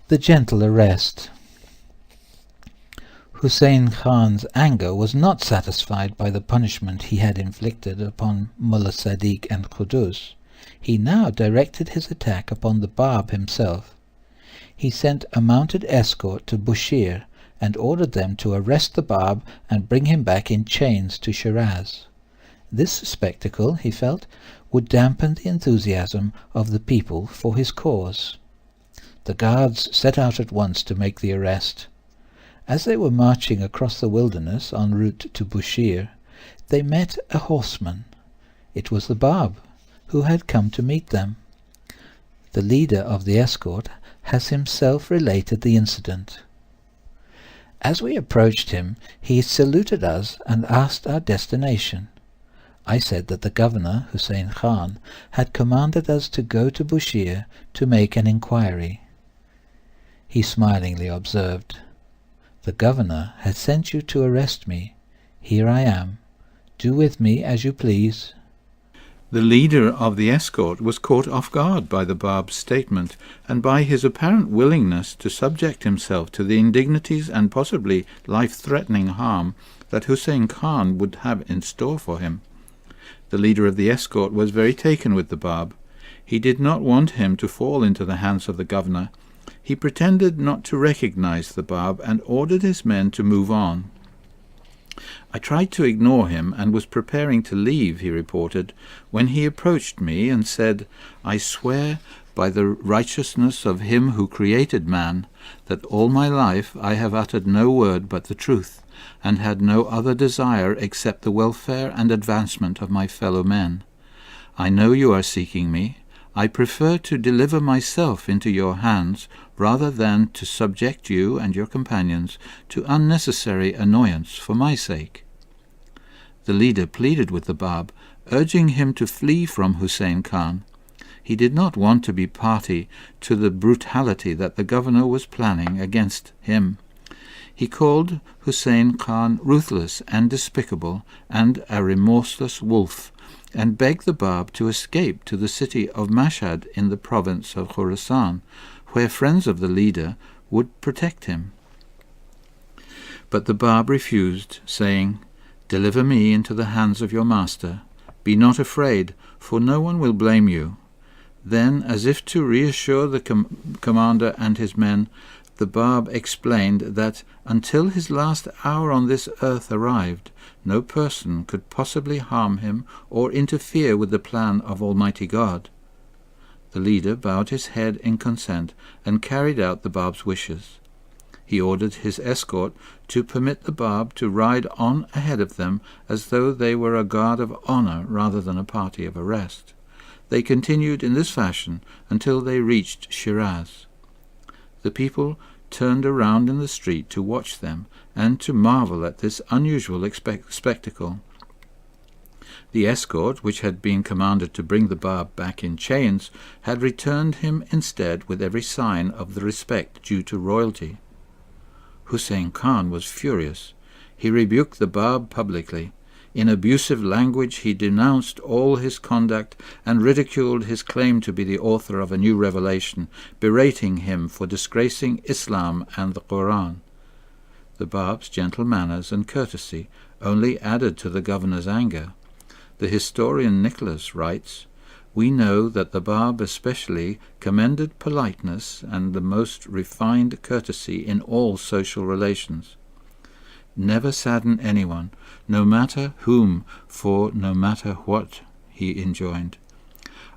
The gentle arrest. Hussein Khan's anger was not satisfied by the punishment he had inflicted upon Mullah Sadiq and Qudus. He now directed his attack upon the Bab himself. He sent a mounted escort to Bushir and ordered them to arrest the Bab and bring him back in chains to Shiraz. This spectacle, he felt, would dampen the enthusiasm of the people for his cause. The guards set out at once to make the arrest. As they were marching across the wilderness en route to Bushir, they met a horseman. It was the Bab, who had come to meet them. The leader of the escort has himself related the incident. As we approached him, he saluted us and asked our destination. I said that the governor, Hussein Khan, had commanded us to go to Bushir to make an inquiry. He smilingly observed, "The governor has sent you to arrest me. Here I am. Do with me as you please." The leader of the escort was caught off guard by the Bab's statement and by his apparent willingness to subject himself to the indignities and possibly life-threatening harm that Hussein Khan would have in store for him. The leader of the escort was very taken with the Bab. He did not want him to fall into the hands of the governor. He pretended not to recognize the Bab and ordered his men to move on. "I tried to ignore him and was preparing to leave," he reported, "when he approached me and said, 'I swear by the righteousness of him who created man, that all my life I have uttered no word but the truth, and had no other desire except the welfare and advancement of my fellow men. I know you are seeking me. I prefer to deliver myself into your hands rather than to subject you and your companions to unnecessary annoyance for my sake.'" The leader pleaded with the Bab, urging him to flee from Hussein Khan. He did not want to be party to the brutality that the governor was planning against him. He called Hussein Khan ruthless and despicable and a remorseless wolf, and begged the Bab to escape to the city of Mashhad in the province of Khorasan, where friends of the leader would protect him. But the Bab refused, saying, "Deliver me into the hands of your master. Be not afraid, for no one will blame you." Then, as if to reassure the commander and his men, the Bab explained that until his last hour on this earth arrived, no person could possibly harm him or interfere with the plan of Almighty God. The leader bowed his head in consent and carried out the Bab's wishes. He ordered his escort to permit the Bab to ride on ahead of them as though they were a guard of honor rather than a party of arrest. They continued in this fashion until they reached Shiraz. The people turned around in the street to watch them and to marvel at this unusual spectacle. The escort, which had been commanded to bring the Bab back in chains, had returned him instead with every sign of the respect due to royalty. Hussein Khan was furious. He rebuked the Bab publicly. In abusive language he denounced all his conduct and ridiculed his claim to be the author of a new revelation, berating him for disgracing Islam and the Quran. The Bab's gentle manners and courtesy only added to the governor's anger. The historian Nicholas writes, "We know that the Bab especially commended politeness and the most refined courtesy in all social relations. Never sadden anyone, no matter whom, for no matter what," he enjoined.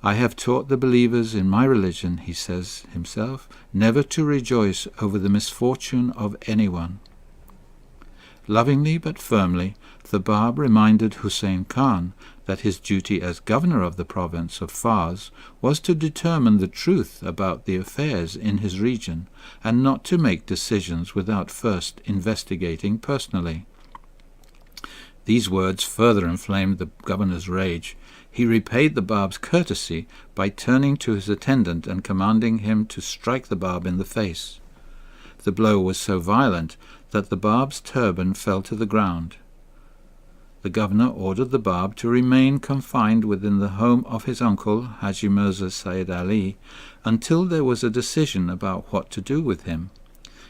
"I have taught the believers in my religion," he says himself, "never to rejoice over the misfortune of anyone." Lovingly but firmly, the Bab reminded Hussein Khan that his duty as governor of the province of Fars was to determine the truth about the affairs in his region, and not to make decisions without first investigating personally. These words further inflamed the governor's rage. He repaid the Bab's courtesy by turning to his attendant and commanding him to strike the Bab in the face. The blow was so violent that the Bab's turban fell to the ground. the governor ordered the Bab to remain confined within the home of his uncle, Haji Mirza Sayyid Ali, until there was a decision about what to do with him.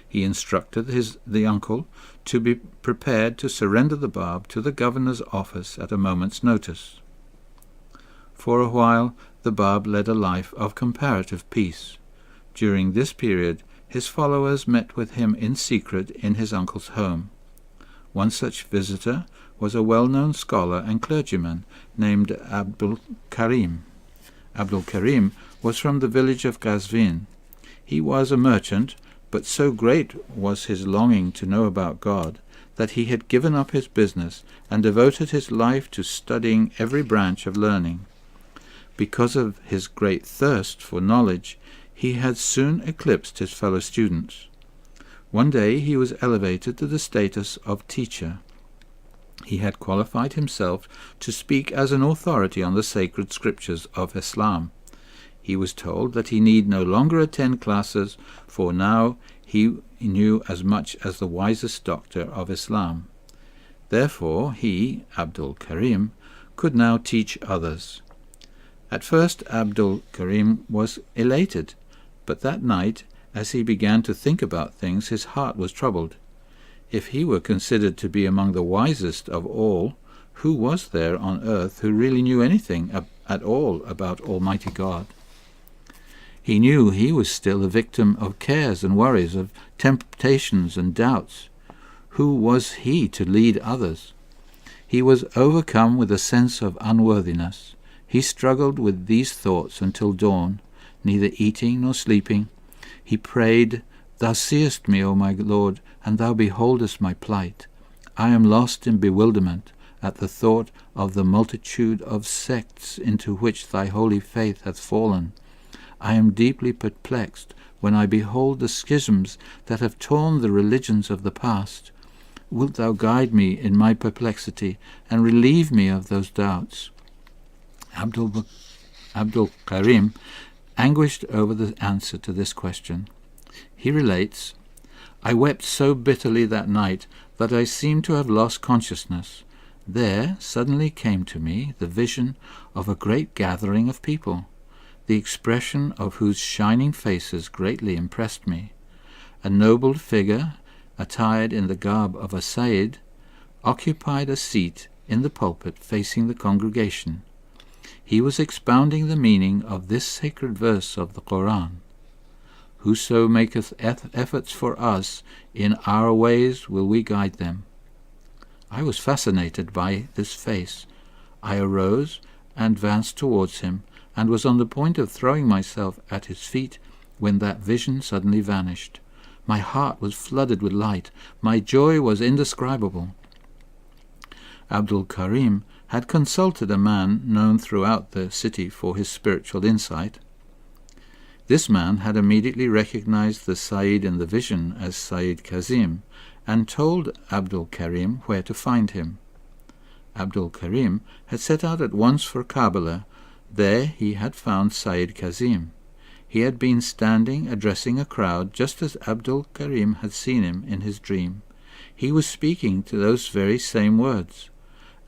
He instructed the uncle to be prepared to surrender the Bab to the governor's office at a moment's notice. For a while, the Bab led a life of comparative peace. During this period, his followers met with him in secret in his uncle's home. One such visitor was a well-known scholar and clergyman named Abdul Karim. Abdul Karim was from the village of Qazvin. He was a merchant, but so great was his longing to know about God that he had given up his business and devoted his life to studying every branch of learning. Because of his great thirst for knowledge, he had soon eclipsed his fellow students. One day he was elevated to the status of teacher. He had qualified himself to speak as an authority on the sacred scriptures of Islam. He was told that he need no longer attend classes, for now he knew as much as the wisest doctor of Islam. Therefore he, Abdul Karim, could now teach others. At first Abdul Karim was elated, but that night, as he began to think about things, his heart was troubled. If he were considered to be among the wisest of all, who was there on earth who really knew anything at all about Almighty God? He knew he was still a victim of cares and worries, of temptations and doubts. Who was he to lead others? He was overcome with a sense of unworthiness. He struggled with these thoughts until dawn, neither eating nor sleeping. He prayed, "Thou seest me, O my Lord, and thou beholdest my plight. I am lost in bewilderment at the thought of the multitude of sects into which thy holy faith hath fallen. I am deeply perplexed when I behold the schisms that have torn the religions of the past. Wilt thou guide me in my perplexity and relieve me of those doubts?" Abdul Karim anguished over the answer to this question. He relates, "I wept so bitterly that night that I seemed to have lost consciousness. There suddenly came to me the vision of a great gathering of people, the expression of whose shining faces greatly impressed me. A noble figure, attired in the garb of a Sayyid, occupied a seat in the pulpit facing the congregation. He was expounding the meaning of this sacred verse of the Quran: "Whoso maketh efforts for us, in our ways will we guide them." I was fascinated by this face. I arose and advanced towards him, and was on the point of throwing myself at his feet when that vision suddenly vanished. My heart was flooded with light. My joy was indescribable. Abdul Karim had consulted a man known throughout the city for his spiritual insight. This man had immediately recognized the Sayyid in the vision as Sayyid Kazim, and told Abdul Karim where to find him. Abdul Karim had set out at once for Kabbalah. There he had found Sayyid Kazim. He had been standing addressing a crowd just as Abdul Karim had seen him in his dream. He was speaking to those very same words.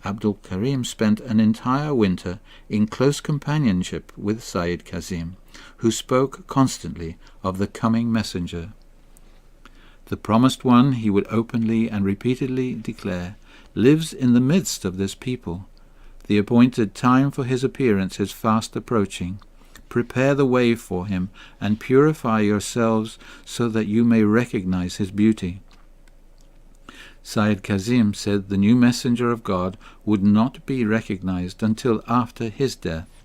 Abdul Karim spent an entire winter in close companionship with Sayyid Kazim, who spoke constantly of the coming messenger. The promised one, he would openly and repeatedly declare, lives in the midst of this people. The appointed time for his appearance is fast approaching. Prepare the way for him, and purify yourselves so that you may recognize his beauty. Sayyid Kazim said the new messenger of God would not be recognized until after his death.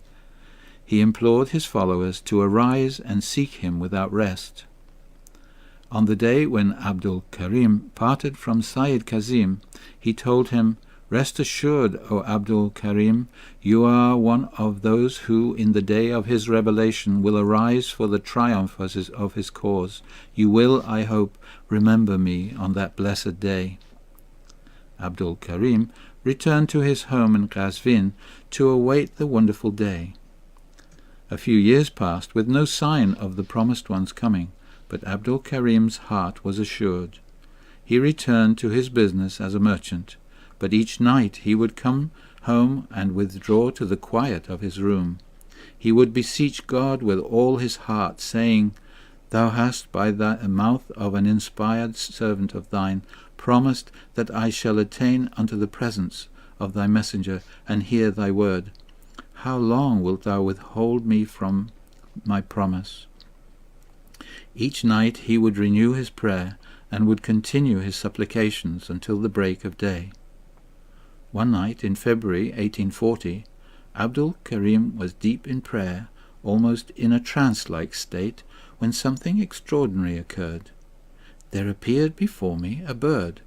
He implored his followers to arise and seek him without rest. On the day when Abdul Karim parted from Sayyid Kazim, he told him, "Rest assured, O Abdul Karim, you are one of those who, in the day of his revelation, will arise for the triumph of his cause. You will, I hope, remember me on that blessed day." Abdul Karim returned to his home in Qazvin to await the wonderful day. A few years passed with no sign of the promised one's coming, but Abdul Karim's heart was assured. He returned to his business as a merchant, but each night he would come home and withdraw to the quiet of his room. He would beseech God with all his heart, saying, Thou hast by the mouth of an inspired servant of thine promised that I shall attain unto the presence of thy messenger, and hear thy word. How long wilt thou withhold me from my promise? Each night he would renew his prayer, and would continue his supplications until the break of day. One night in February 1840, Abdul Karim was deep in prayer, almost in a trance-like state, when something extraordinary occurred. There appeared before me a bird,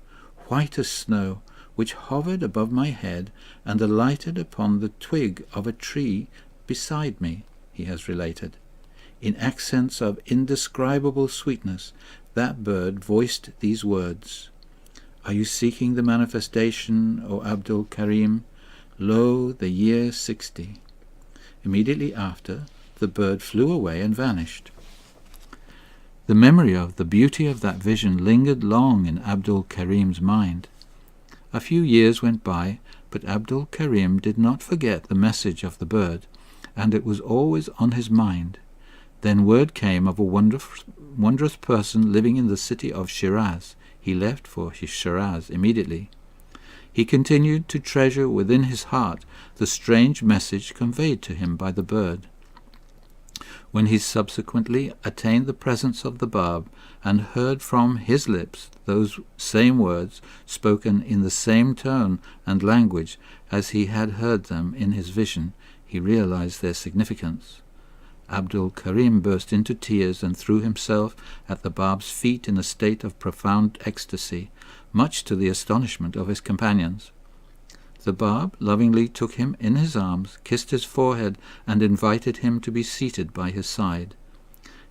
white as snow, which hovered above my head and alighted upon the twig of a tree beside me, he has related. In accents of indescribable sweetness, that bird voiced these words, Are you seeking the manifestation, O Abdul Karim? Lo, the year 60. Immediately after, the bird flew away and vanished. The memory of the beauty of that vision lingered long in Abdul Karim's mind. A few years went by, but Abdul Karim did not forget the message of the bird, and it was always on his mind. Then word came of a wondrous person living in the city of Shiraz. He left for Shiraz immediately. He continued to treasure within his heart the strange message conveyed to him by the bird. When he subsequently attained the presence of the Bab and heard from his lips those same words spoken in the same tone and language as he had heard them in his vision, he realized their significance. Abdul Karim burst into tears and threw himself at the Bab's feet in a state of profound ecstasy, much to the astonishment of his companions. The Bab lovingly took him in his arms, kissed his forehead, and invited him to be seated by his side.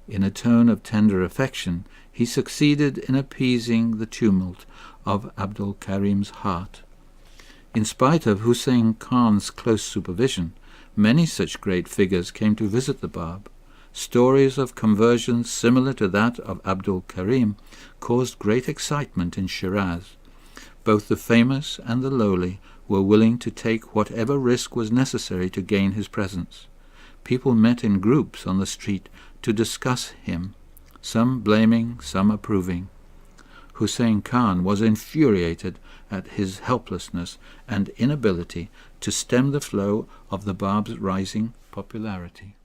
In a tone of tender affection, he succeeded in appeasing the tumult of Abdul Karim's heart. In spite of Hussein Khan's close supervision, many such great figures came to visit the Bab. Stories of conversions similar to that of Abdul Karim caused great excitement in Shiraz. Both the famous and the lowly were willing to take whatever risk was necessary to gain his presence. People met in groups on the street to discuss him, some blaming, some approving. Hussein Khan was infuriated at his helplessness and inability to stem the flow of the Bab's rising popularity.